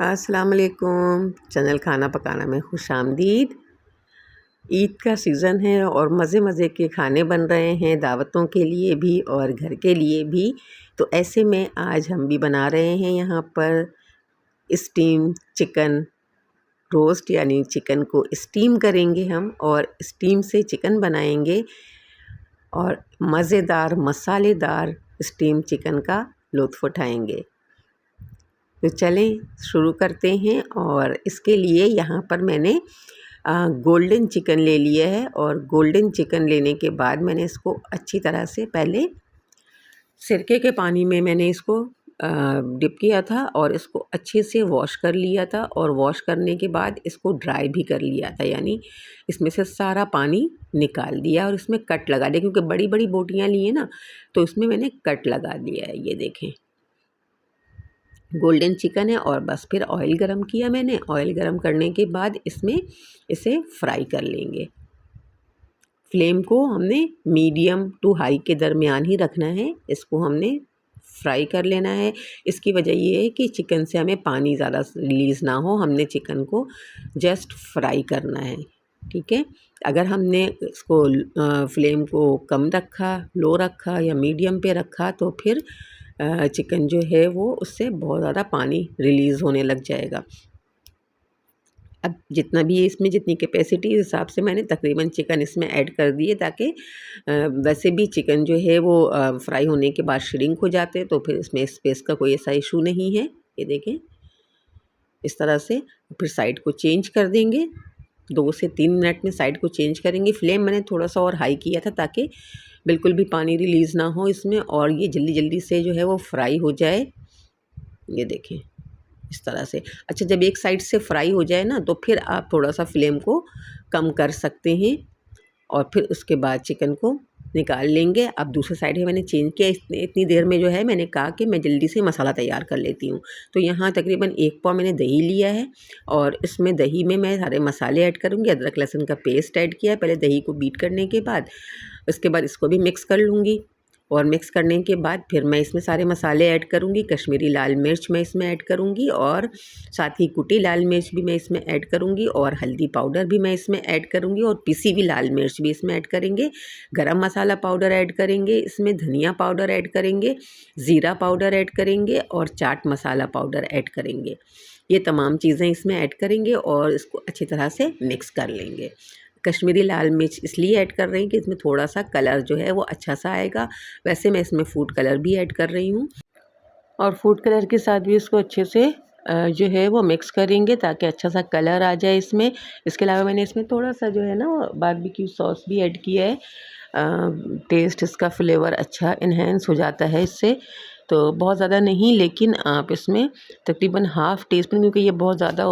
अस्सलाम वालेकुम। चैनल खाना पकाना में खुशामदीद। ईद का सीज़न है और मज़े मज़े के खाने बन रहे हैं, दावतों के लिए भी और घर के लिए भी। तो ऐसे में आज हम भी बना रहे हैं यहाँ पर स्टीम चिकन रोस्ट, यानी चिकन को स्टीम करेंगे हम और स्टीम से चिकन बनाएंगे और मज़ेदार मसालेदार स्टीम चिकन का लुत्फ़ उठाएंगे। तो चलें शुरू करते हैं। और इसके लिए यहाँ पर मैंने गोल्डन चिकन ले लिया है और गोल्डन चिकन लेने के बाद मैंने इसको अच्छी तरह से पहले सिरके के पानी में मैंने इसको डिप किया था और इसको अच्छे से वॉश कर लिया था और वॉश करने के बाद इसको ड्राई भी कर लिया था, यानी इसमें से सारा पानी निकाल दिया और इसमें कट लगा दिया, क्योंकि बड़ी बड़ी बोटियाँ लिए ना तो इसमें मैंने कट लगा दिया है। ये देखें गोल्डन चिकन है। और बस फिर ऑयल गरम किया मैंने। ऑयल गरम करने के बाद इसमें इसे फ्राई कर लेंगे। फ्लेम को हमने मीडियम टू हाई के दरमियान ही रखना है। इसको हमने फ्राई कर लेना है। इसकी वजह ये है कि चिकन से हमें पानी ज़्यादा रिलीज़ ना हो, हमने चिकन को जस्ट फ्राई करना है, ठीक है। अगर हमने इसको फ्लेम को कम रखा, लो रखा या मीडियम पे रखा तो फिर चिकन जो है वो उससे बहुत ज़्यादा पानी रिलीज़ होने लग जाएगा। अब जितना भी इसमें जितनी कैपेसिटी हिसाब से मैंने तकरीबन चिकन इसमें ऐड कर दिए, ताकि वैसे भी चिकन जो है वो फ्राई होने के बाद श्रिंक हो जाते हैं, तो फिर इसमें स्पेस का कोई ऐसा इशू नहीं है। ये देखें इस तरह से। फिर साइड को चेंज कर देंगे। 2 से 3 मिनट में साइड को चेंज करेंगे। फ्लेम मैंने थोड़ा सा और हाई किया था ताकि बिल्कुल भी पानी रिलीज़ ना हो इसमें और ये जल्दी जल्दी से जो है वो फ्राई हो जाए। ये देखें इस तरह से। अच्छा, जब एक साइड से फ्राई हो जाए ना तो फिर आप थोड़ा सा फ्लेम को कम कर सकते हैं और फिर उसके बाद चिकन को निकाल लेंगे। अब दूसरे साइड है मैंने चेंज किया। इतनी देर में जो है मैंने कहा कि मैं जल्दी से मसाला तैयार कर लेती हूँ। तो यहाँ तकरीबन 1 पाव मैंने दही लिया है और इसमें दही में मैं सारे मसाले ऐड करूँगी। अदरक लहसुन का पेस्ट ऐड किया है पहले दही को बीट करने के बाद। उसके बाद इसको भी मिक्स कर लूँगी और मिक्स करने के बाद फिर मैं इसमें सारे मसाले ऐड करूँगी। कश्मीरी लाल मिर्च मैं इसमें ऐड करूँगी और साथ ही कुटी लाल मिर्च भी मैं इसमें ऐड करूँगी और हल्दी पाउडर भी मैं इसमें ऐड करूँगी और पिसी हुई लाल मिर्च भी इसमें ऐड करेंगे। गरम मसाला पाउडर ऐड करेंगे, इसमें धनिया पाउडर ऐड करेंगे, ज़ीरा पाउडर ऐड करेंगे और चाट मसाला पाउडर ऐड करेंगे। ये तमाम चीज़ें इसमें ऐड करेंगे और इसको अच्छी तरह से मिक्स कर लेंगे। कश्मीरी लाल मिर्च इसलिए ऐड कर रही हूँ कि इसमें थोड़ा सा कलर जो है वो अच्छा सा आएगा। वैसे मैं इसमें फूड कलर भी ऐड कर रही हूँ और फूड कलर के साथ भी इसको अच्छे से जो है वो मिक्स करेंगे ताकि अच्छा सा कलर आ जाए इसमें। इसके अलावा मैंने इसमें थोड़ा सा जो है ना बारबेक्यू सॉस भी ऐड किया है। टेस्ट इसका फ्लेवर अच्छा इन्हेंस हो जाता है इससे। तो बहुत ज़्यादा नहीं, लेकिन आप इसमें तकरीबन हाफ़ टी स्पून, क्योंकि ये बहुत ज़्यादा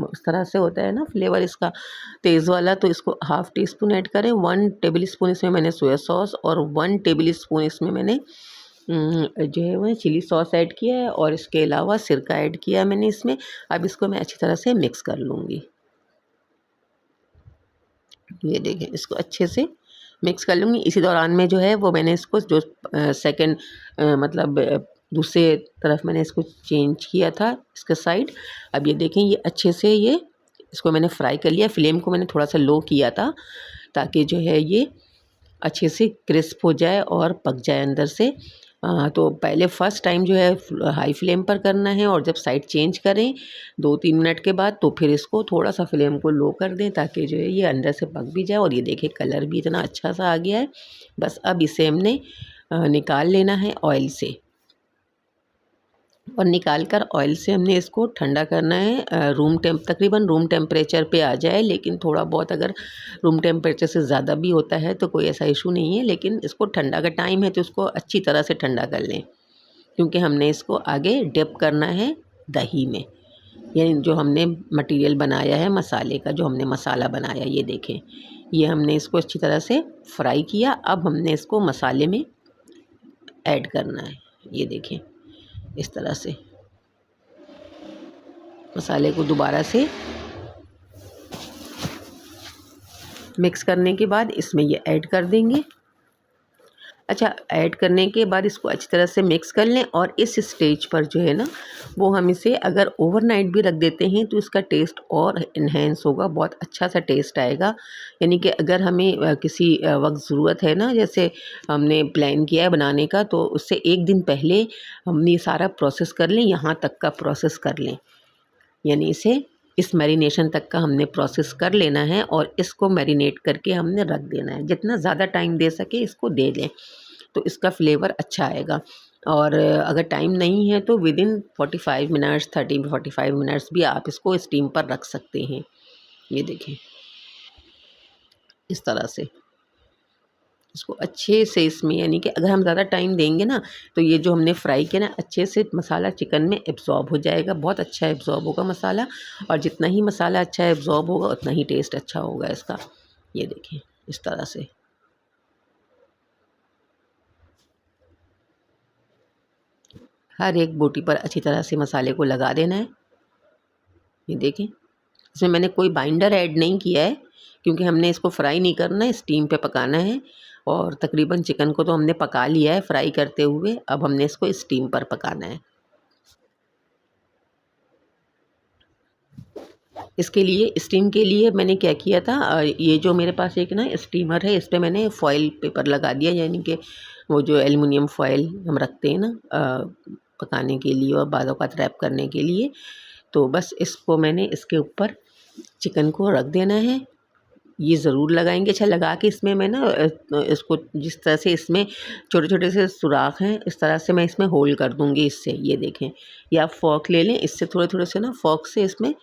इस तरह से होता है ना फ्लेवर इसका तेज़ वाला, तो इसको हाफ़ टी स्पून ऐड करें। 1 टेबल स्पून इसमें मैंने सोया सॉस और 1 टेबल स्पून इसमें मैंने जो है वो चिली सॉस ऐड किया है और इसके अलावा सिरका ऐड किया है मैंने इसमें। अब इसको मैं अच्छी तरह से मिक्स कर लूँगी। ये देखें इसको अच्छे से मिक्स कर लूँगी। इसी दौरान में जो है वो मैंने इसको जो सेकंड मतलब दूसरे तरफ मैंने इसको चेंज किया था इसका साइड। अब ये देखें ये अच्छे से ये इसको मैंने फ्राई कर लिया। फ्लेम को मैंने थोड़ा सा लो किया था ताकि जो है ये अच्छे से क्रिस्प हो जाए और पक जाए अंदर से। तो पहले फ़र्स्ट टाइम जो है हाई फ्लेम पर करना है और जब साइड चेंज करें 2-3 मिनट के बाद तो फिर इसको थोड़ा सा फ्लेम को लो कर दें ताकि जो है ये अंदर से पक भी जाए। और ये देखिए कलर भी इतना अच्छा सा आ गया है। बस अब इसे हमने निकाल लेना है ऑयल से और निकाल कर ऑयल से हमने इसको ठंडा करना है। तकरीबन रूम टेम्परेचर पे आ जाए, लेकिन थोड़ा बहुत अगर रूम टेम्परेचर से ज़्यादा भी होता है तो कोई ऐसा इशू नहीं है, लेकिन इसको ठंडा का टाइम है तो इसको अच्छी तरह से ठंडा कर लें, क्योंकि हमने इसको आगे डिप करना है दही में। यानी जो हमने मटेरियल बनाया है मसाले का, जो हमने मसाला बनाया, ये देखें ये हमने इसको अच्छी तरह से फ्राई किया। अब हमने इसको मसाले में ऐड करना है। ये देखें इस तरह से मसाले को दोबारा से मिक्स करने के बाद इसमें ये ऐड कर देंगे। अच्छा, ऐड करने के बाद इसको अच्छी तरह से मिक्स कर लें और इस स्टेज पर जो है ना वो हम इसे अगर ओवरनाइट भी रख देते हैं तो इसका टेस्ट और इन्हेंस होगा, बहुत अच्छा सा टेस्ट आएगा। यानी कि अगर हमें किसी वक्त ज़रूरत है ना, जैसे हमने प्लान किया है बनाने का, तो उससे एक दिन पहले हम ये सारा प्रोसेस कर लें, यहाँ तक का प्रोसेस कर लें। यानी इसे इस मैरिनेशन तक का हमने प्रोसेस कर लेना है और इसको मैरिनेट करके हमने रख देना है। जितना ज़्यादा टाइम दे सके इसको दे लें, तो इसका फ्लेवर अच्छा आएगा। और अगर टाइम नहीं है तो विदिन 45 मिनट्स 30-45 मिनट्स भी आप इसको स्टीम पर रख सकते हैं। ये देखें इस तरह से इसको अच्छे से इसमें, यानी कि अगर हम ज़्यादा टाइम देंगे ना तो ये जो हमने फ्राई किया ना अच्छे से मसाला चिकन में एब्ज़ॉर्ब हो जाएगा, बहुत अच्छा एब्ज़ॉर्ब होगा मसाला। और जितना ही मसाला अच्छा एब्ज़ॉर्ब होगा उतना ही टेस्ट अच्छा होगा इसका। ये देखें इस तरह से हर एक बोटी पर अच्छी तरह से मसाले को लगा देना है। ये देखें इसमें मैंने कोई बाइंडर ऐड नहीं किया है क्योंकि हमने इसको फ्राई नहीं करना है, स्टीम पे पकाना है। और तकरीबन चिकन को तो हमने पका लिया है फ्राई करते हुए, अब हमने इसको स्टीम पर पकाना है। इसके लिए स्टीम के लिए मैंने क्या किया था, ये जो मेरे पास एक ना स्टीमर है, इस पे मैंने फॉइल पेपर लगा दिया, यानी कि वो जो एल्युमिनियम फॉइल हम रखते हैं ना पकाने के लिए और बाद औक़ात रैप करने के लिए। तो बस इसको मैंने इसके ऊपर चिकन को रख देना है। ये ज़रूर लगाएंगे। अच्छा, लगा के इसमें मैं ना इसको जिस तरह से इसमें छोटे-छोटे से सुराख हैं, इस तरह से मैं इसमें होल कर दूँगी इससे। ये देखें, या आप फ़ोर्क ले लें, इससे थोड़े-थोड़े से ना फ़ोर्क से इसमें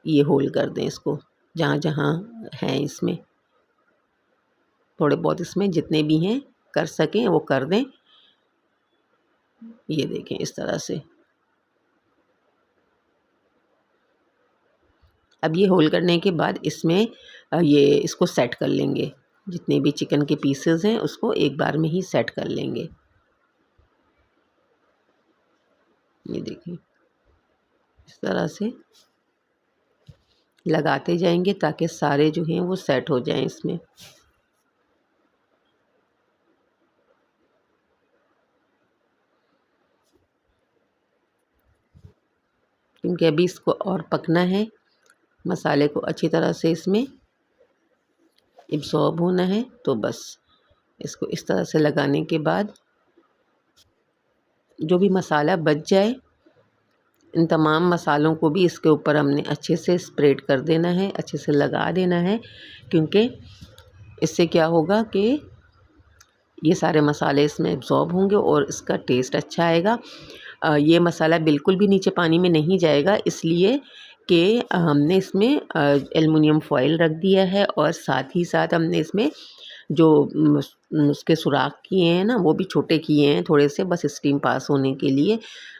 ये होल कर दें इसको, जहाँ-जहाँ हैं इसमें, थोड़े बहुत इसमें जितने भी हैं कर सकें वो कर दें। ये देखें इस तरह से। अब ये होल करने के बाद इसमें ये इसको सेट कर लेंगे। जितने भी चिकन के पीसेस हैं उसको एक बार में ही सेट कर लेंगे। ये देखिए इस तरह से लगाते जाएंगे ताकि सारे जो हैं वो सेट हो जाएं इसमें। क्योंकि अभी इसको और पकना है, मसाले को अच्छी तरह से इसमें एब्ज़ॉर्ब होना है। तो बस इसको इस तरह से लगाने के बाद जो भी मसाला बच जाए, इन तमाम मसालों को भी इसके ऊपर हमने अच्छे से स्प्रेड कर देना है, अच्छे से लगा देना है। क्योंकि इससे क्या होगा कि ये सारे मसाले इसमें एब्ज़ॉर्ब होंगे और इसका टेस्ट अच्छा आएगा। ये मसाला बिल्कुल भी नीचे पानी में नहीं जाएगा, इसलिए कि हमने इसमें एल्युमिनियम फॉइल रख दिया है और साथ ही साथ हमने इसमें जो उसके सुराख किए हैं ना वो भी छोटे किए हैं थोड़े से, बस स्टीम पास होने के लिए।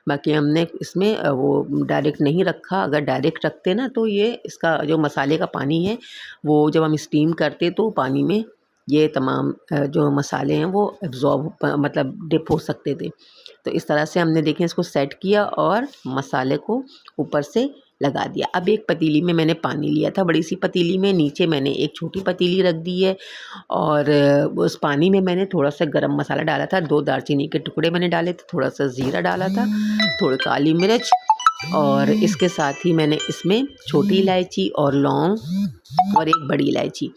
बाकी हमने इसमें वो डायरेक्ट नहीं रखा। अगर डायरेक्ट रखते ना तो ये इसका जो मसाले का पानी है वो जब हम स्टीम करते तो पानी में ये तमाम जो मसाले हैं वो एब्ज़ॉर्ब मतलब डिप हो सकते थे। तो इस तरह से हमने देखें इसको सेट किया और मसाले को ऊपर से लगा दिया। अब एक पतीली में मैंने पानी लिया था, बड़ी सी पतीली में, नीचे मैंने एक छोटी पतीली रख दी है और उस पानी में मैंने थोड़ा सा गरम मसाला डाला था, 2 दालचीनी के टुकड़े मैंने डाले थे, थोड़ा सा ज़ीरा डाला था, थोड़ी काली मिर्च और इसके साथ ही मैंने इसमें छोटी इलायची और लौंग और एक बड़ी इलायची,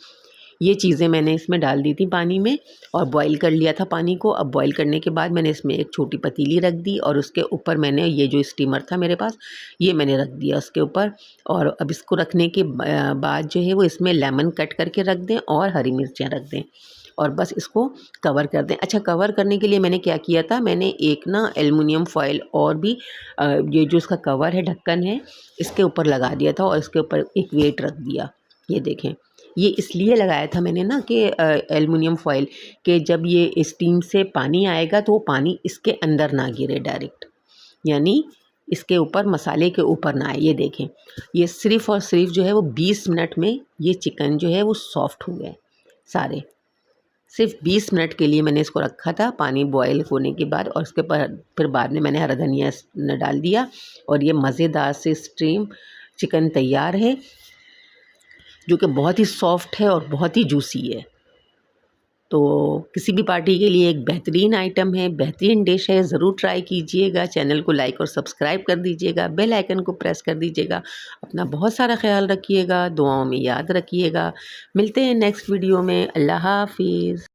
ये चीज़ें मैंने इसमें डाल दी थी पानी में और बॉईल कर लिया था पानी को। अब बॉईल करने के बाद मैंने इसमें एक छोटी पतीली रख दी और उसके ऊपर मैंने ये जो स्टीमर था मेरे पास ये मैंने रख दिया उसके ऊपर। और अब इसको रखने के बाद जो है वो इसमें लेमन कट करके रख दें और हरी मिर्चें रख दें और बस इसको कवर कर दें। अच्छा, कवर करने के लिए मैंने क्या किया था, मैंने एक ना एल्युमिनियम फॉइल और भी ये जो इसका कवर है, ढक्कन है, इसके ऊपर लगा दिया था और इसके ऊपर एक वेट रख दिया। ये देखें, ये इसलिए लगाया था मैंने ना कि एल्युमिनियम फॉइल कि जब ये स्टीम से पानी आएगा तो वो पानी इसके अंदर ना गिरे डायरेक्ट, यानी इसके ऊपर मसाले के ऊपर ना आए। ये देखें, ये सिर्फ़ और सिर्फ जो है वो 20 मिनट में ये चिकन जो है वो सॉफ्ट हो गए सारे। सिर्फ 20 मिनट के लिए मैंने इसको रखा था पानी बॉयल होने के बाद और उसके फिर बाद में मैंने हरा धनिया डाल दिया और ये मज़ेदार से स्टीम चिकन तैयार है जो कि बहुत ही सॉफ्ट है और बहुत ही जूसी है। तो किसी भी पार्टी के लिए एक बेहतरीन आइटम है, बेहतरीन डिश है, ज़रूर ट्राई कीजिएगा। चैनल को लाइक और सब्सक्राइब कर दीजिएगा, बेल आइकन को प्रेस कर दीजिएगा। अपना बहुत सारा ख्याल रखिएगा, दुआओं में याद रखिएगा। मिलते हैं नेक्स्ट वीडियो में। अल्लाह हाफ़िज़।